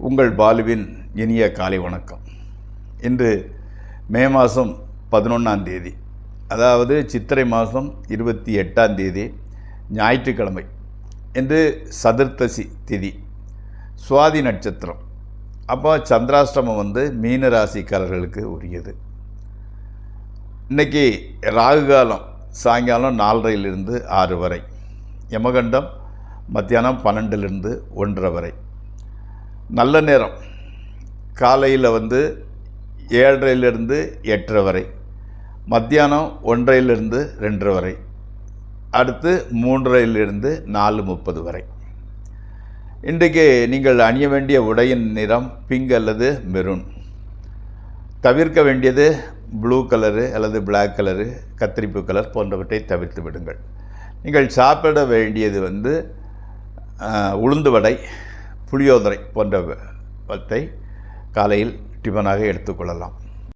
உங்கள் பாலுவின் இனிய காலை வணக்கம். இன்று மே மாதம் 11ஆம் தேதி, அதாவது சித்திரை மாதம் 28ஆம் தேதி ஞாயிற்றுக்கிழமை. இன்று சதுர்த்தசி திதி, சுவாதி நட்சத்திரம். அப்போ சந்திராஷ்டமம் மீன ராசிக்காரர்களுக்கு உரியது. இன்றைக்கி ராகு காலம் சாயங்காலம் 4:30 6 வரை, யமகண்டம் மத்தியானம் 12 1 வரை. நல்ல நேரம் காலையில் 7:30 8 வரை, மத்தியானம் 1 2 வரை, அடுத்து 3 4:30 வரை. இன்றைக்கு நீங்கள் அணிய வேண்டிய உடையின் நிறம் பிங்க் அல்லது மெரூன். தவிர்க்க வேண்டியது ப்ளூ கலரு அல்லது பிளாக் கலரு, கத்திரிப்பு கலர் போன்றவற்றை தவிர்த்து விடுங்கள். நீங்கள் சாப்பிட வேண்டியது உளுந்து வடை, புளியோதரை போன்றவற்றை காலையில் டிஃபனாக எடுத்துக்கொள்ளலாம்.